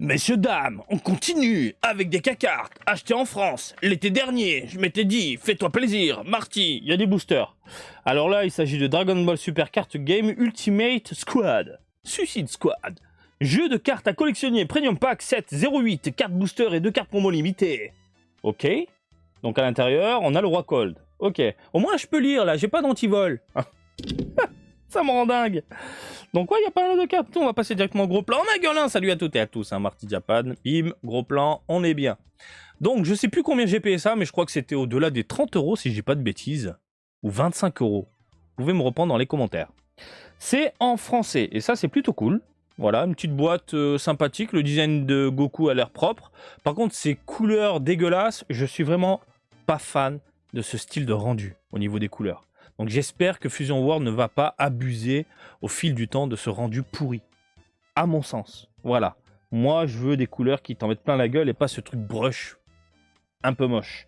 Messieurs, dames, on continue avec des K-cartes achetées en France. L'été dernier, je m'étais dit, fais-toi plaisir, Marty, il y a des boosters. Alors là, il s'agit de Dragon Ball Super Card Game Ultimate Squad. Suicide Squad. Jeu de cartes à collectionner, Premium Pack 708, cartes booster et 2 cartes promo limitées. Ok. Donc à l'intérieur, on a le roi Cold. Ok. Au moins, je peux lire là, j'ai pas d'antivol. Ça me rend dingue. Donc ouais, il y a pas mal de cartes. On va passer directement au gros plan. Ma gueule, salut à toutes et à tous, hein, Marty Japan. Bim, gros plan, on est bien. Donc je sais plus combien j'ai payé ça, mais je crois que c'était au-delà des 30 € si je dis pas de bêtises. Ou 25 €. Vous pouvez me reprendre dans les commentaires. C'est en français, et ça c'est plutôt cool. Voilà, une petite boîte sympathique. Le design de Goku a l'air propre. Par contre, ces couleurs dégueulasses, je suis vraiment pas fan de ce style de rendu au niveau des couleurs. Donc j'espère que Fusion World ne va pas abuser au fil du temps de ce rendu pourri. À mon sens. Voilà. Moi, je veux des couleurs qui t'en mettent plein la gueule et pas ce truc brush un peu moche.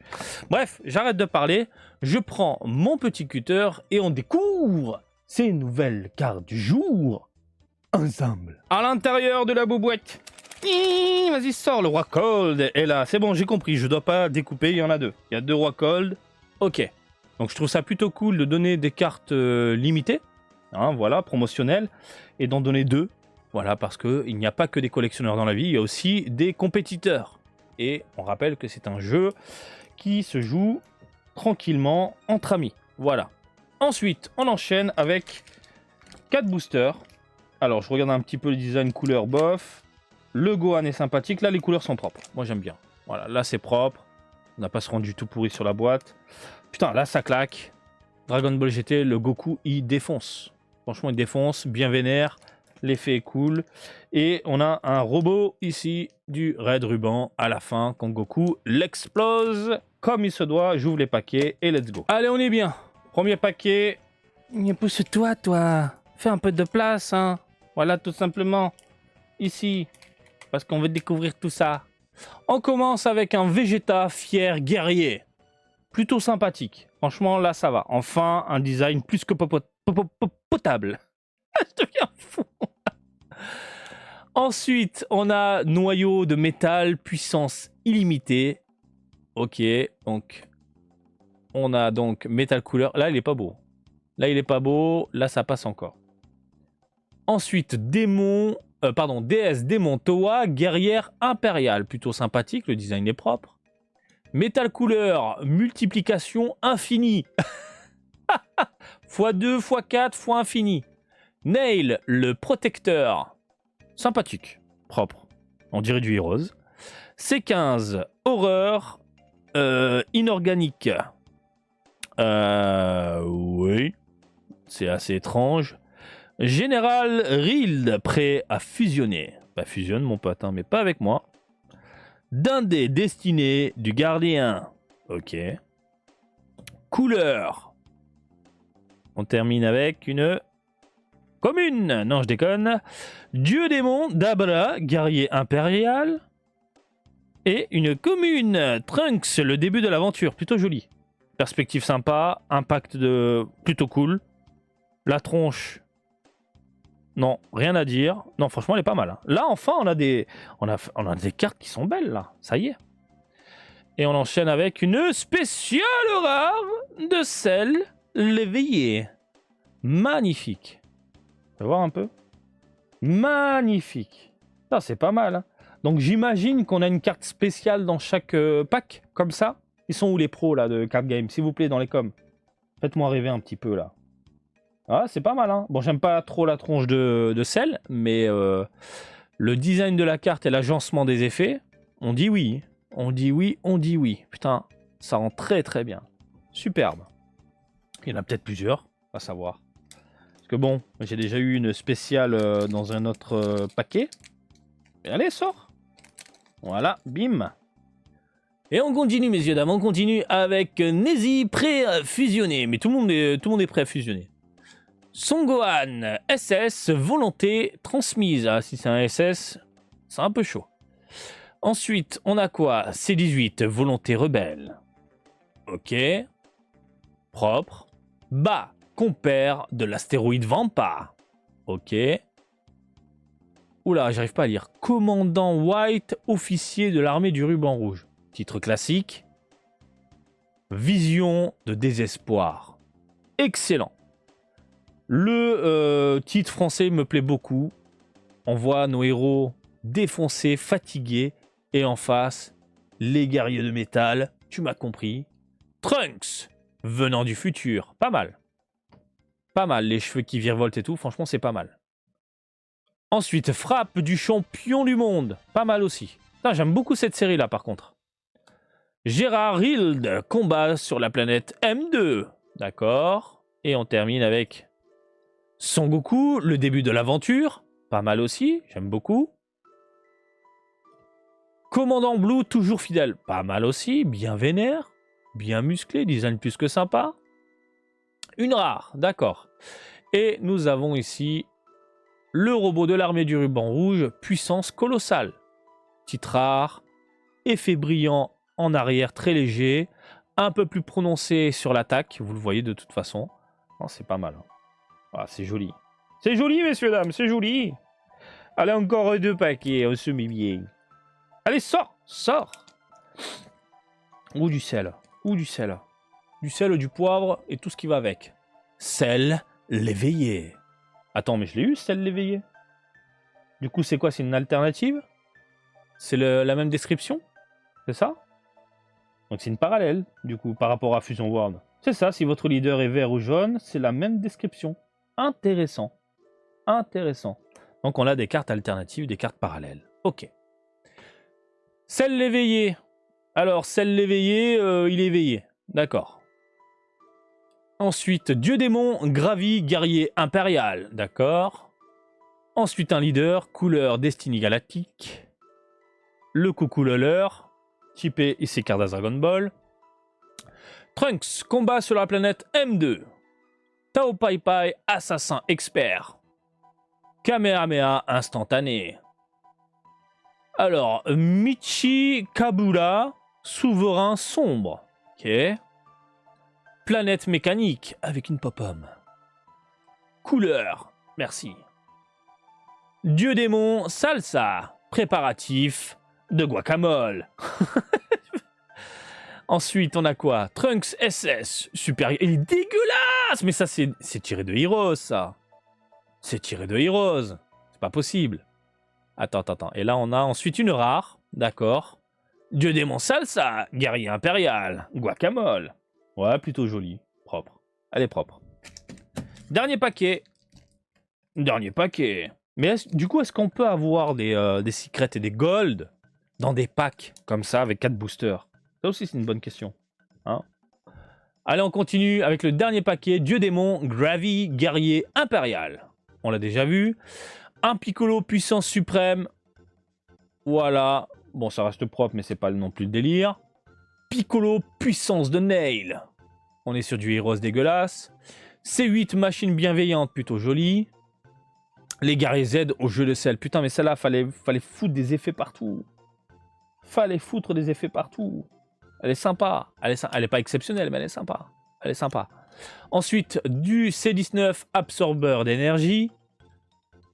Bref, j'arrête de parler. Je prends mon petit cutter et on découvre ces nouvelles cartes du jour ensemble. À l'intérieur de la boîte. Vas-y, sors, le roi Cold est là. C'est bon, j'ai compris. Je dois pas découper, il y en a deux. Il y a deux rois Cold. Ok. Donc je trouve ça plutôt cool de donner des cartes limitées, hein, voilà, promotionnelles, et d'en donner deux, voilà, parce qu'il n'y a pas que des collectionneurs dans la vie, il y a aussi des compétiteurs. Et on rappelle que c'est un jeu qui se joue tranquillement entre amis, voilà. Ensuite, on enchaîne avec 4 boosters. Alors, je regarde un petit peu le design couleur bof. Le Gohan est sympathique, là les couleurs sont propres, moi j'aime bien. Voilà, là c'est propre, on n'a pas ce rendu tout pourri sur la boîte. Putain, là, ça claque. Dragon Ball GT, le Goku, il défonce. Franchement, il défonce, bien vénère. L'effet est cool. Et on a un robot ici du Red Ruban à la fin, quand Goku l'explose comme il se doit. J'ouvre les paquets et let's go. Allez, on est bien. Premier paquet. Pousse-toi, toi. Fais un peu de place, hein. Voilà, tout simplement. Ici. Parce qu'on veut découvrir tout ça. On commence avec un Vegeta fier guerrier. Plutôt sympathique. Franchement, là, ça va. Enfin, un design plus que potable. Je deviens fou. Ensuite, on a noyau de métal, puissance illimitée. Ok, donc on a donc métal couleur. Là, il est pas beau. Là, il est pas beau. Là, ça passe encore. Ensuite, DS démon Toa, guerrière impériale. Plutôt sympathique, le design est propre. Métal couleur, multiplication infinie. x2, x4, x infini. Nail, le protecteur. Sympathique, propre. On dirait du Heroes. C15, horreur, inorganique. Oui. C'est assez étrange. Général Rild, prêt à fusionner. Bah fusionne mon pote, hein, mais pas avec moi. Dindé destiné du gardien. Ok. Couleur. On termine avec une commune. Non, je déconne. Dieu démon d'Abra, guerrier impérial. Et une commune. Trunks, le début de l'aventure. Plutôt joli. Perspective sympa. Impact de plutôt cool. La tronche. Non, rien à dire. Non, franchement, elle est pas mal. Hein. Là, enfin, on a des cartes qui sont belles, là. Ça y est. Et on enchaîne avec une spéciale rare de Cell l'éveillé. Magnifique. On va voir un peu. Magnifique. Ça, c'est pas mal. Hein. Donc, j'imagine qu'on a une carte spéciale dans chaque pack, comme ça. Ils sont où les pros, là, de Card Game? S'il vous plaît, dans les coms. Faites-moi rêver un petit peu, là. Ah, c'est pas mal, hein. Bon, j'aime pas trop la tronche de Cell, mais le design de la carte et l'agencement des effets, on dit oui. On dit oui, on dit oui. Putain, ça rend très très bien. Superbe. Il y en a peut-être plusieurs, à savoir. Parce que bon, j'ai déjà eu une spéciale dans un autre paquet. Mais allez, sors. Voilà, bim. Et on continue, messieurs, dames, on continue avec Neji prêt à fusionner. Mais tout le monde est prêt à fusionner. Son Gohan, SS, volonté transmise. Ah, si c'est un SS, c'est un peu chaud. Ensuite, on a quoi? C18, volonté rebelle. Ok. Propre. Bas, compère de l'astéroïde Vampa. Ok. Oula, j'arrive pas à lire. Commandant White, officier de l'armée du ruban rouge. Titre classique. Vision de désespoir. Excellent. Le titre français me plaît beaucoup. On voit nos héros défoncés, fatigués. Et en face, les guerriers de métal. Tu m'as compris. Trunks, venant du futur. Pas mal. Pas mal. Les cheveux qui virevoltent et tout. Franchement, c'est pas mal. Ensuite, frappe du champion du monde. Pas mal aussi. J'aime beaucoup cette série-là, par contre. Gérard Hild, combat sur la planète M2. D'accord. Et on termine avec Son Goku, le début de l'aventure. Pas mal aussi, j'aime beaucoup. Commandant Blue, toujours fidèle. Pas mal aussi, bien vénère. Bien musclé, design plus que sympa. Une rare, d'accord. Et nous avons ici le robot de l'armée du ruban rouge, puissance colossale. Titre rare, effet brillant en arrière très léger, un peu plus prononcé sur l'attaque, vous le voyez de toute façon. Oh, c'est pas mal. Ah, c'est joli. C'est joli, messieurs, dames, c'est joli. Allez, encore 2 paquets, on se met bien. Allez, sors, sors. Ou du sel, ou du sel. Du sel, du poivre et tout ce qui va avec. Sel l'éveillé. Attends, mais je l'ai eu, sel l'éveillé. Du coup, c'est quoi? C'est une alternative? C'est la même description? C'est ça? Donc c'est une parallèle, du coup, par rapport à Fusion World. C'est ça, si votre leader est vert ou jaune, c'est la même description. Intéressant. Intéressant. Donc on a des cartes alternatives, des cartes parallèles. Ok. Celle l'éveillé. Alors, celle l'éveillé, il est éveillé. D'accord. Ensuite, Dieu démon, Gravi, guerrier impérial. D'accord. Ensuite, un leader, couleur Destiny Galactique. Le coucou Loleur. Typé ici carte Dragon Ball. Trunks, combat sur la planète M2. Tao Pai Pai, assassin expert. Kamehameha instantané. Alors, Michi Kabula, souverain sombre. Ok. Planète mécanique avec une pop-homme. Couleur, merci. Dieu démon, salsa, préparatif de guacamole. Ensuite, on a quoi? Trunks SS, supérieur. Il est dégueulasse! Mais ça, c'est tiré de Heroes, ça. C'est tiré de Heroes. C'est pas possible. Attends. Et là, on a ensuite une rare. D'accord. Dieu démon salsa, guerrier impérial, guacamole. Ouais, plutôt joli. Propre. Elle est propre. Dernier paquet. Dernier paquet. Mais du coup, est-ce qu'on peut avoir des secrets et des gold dans des packs comme ça avec 4 boosters? Ça aussi, c'est une bonne question. Hein? Allez, on continue avec le dernier paquet. Dieu démon, Gravi, guerrier impérial. On l'a déjà vu. Un Piccolo, puissance suprême. Voilà. Bon, ça reste propre, mais c'est pas non plus le délire. Piccolo, puissance de Nail. On est sur du Heroes dégueulasse. C8, machine bienveillante, plutôt jolie. Les guerriers Z au jeu de sel. Putain, mais celle-là, fallait foutre des effets partout. Fallait foutre des effets partout. Elle est sympa. Elle est pas exceptionnelle, mais elle est sympa. Elle est sympa. Ensuite, du C19, absorbeur d'énergie.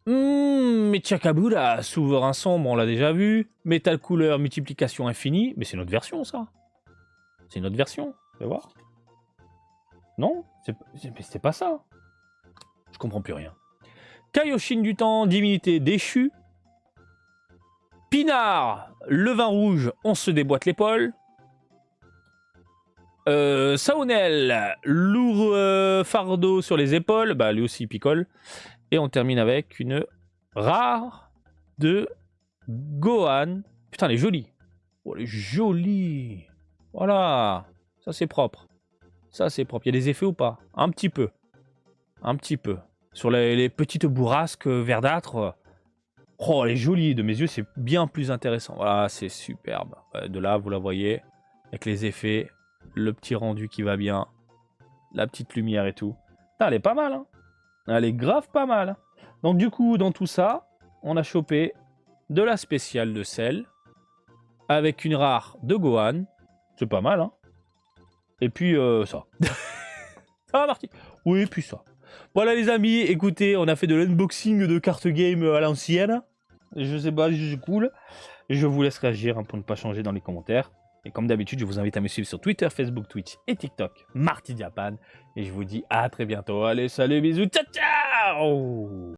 Mechakabura, souverain sombre, on l'a déjà vu. Métal couleur, multiplication infinie. Mais c'est notre version, ça. C'est notre version. Tu vas voir. Non, c'était pas ça. Je comprends plus rien. Kaioshin du temps, divinité déchue. Pinard, le vin rouge, on se déboîte l'épaule. Saonel, lourd fardeau sur les épaules. Bah, lui aussi, il picole. Et on termine avec une rare de Gohan. Putain, elle est jolie. Oh, elle est jolie. Voilà. Ça, c'est propre. Ça, c'est propre. Il y a des effets ou pas? Un petit peu. Un petit peu. Sur les petites bourrasques verdâtres. Oh, elle est jolie. De mes yeux, c'est bien plus intéressant. Voilà, c'est superbe. De là, vous la voyez. Avec les effets. Le petit rendu qui va bien. La petite lumière et tout. Putain, elle est pas mal, hein. Elle est grave pas mal. Donc du coup, dans tout ça, on a chopé de la spéciale de sel. Avec une rare de Gohan. C'est pas mal, hein. Et puis ça. Ça va, Marty? Oui, puis ça. Voilà les amis, écoutez, on a fait de l'unboxing de cartes game à l'ancienne. Je sais pas, je suis cool. Je vous laisse réagir pour ne pas changer dans les commentaires. Et comme d'habitude, je vous invite à me suivre sur Twitter, Facebook, Twitch et TikTok, Marty Japan. Et je vous dis à très bientôt. Allez, salut, bisous, ciao, ciao!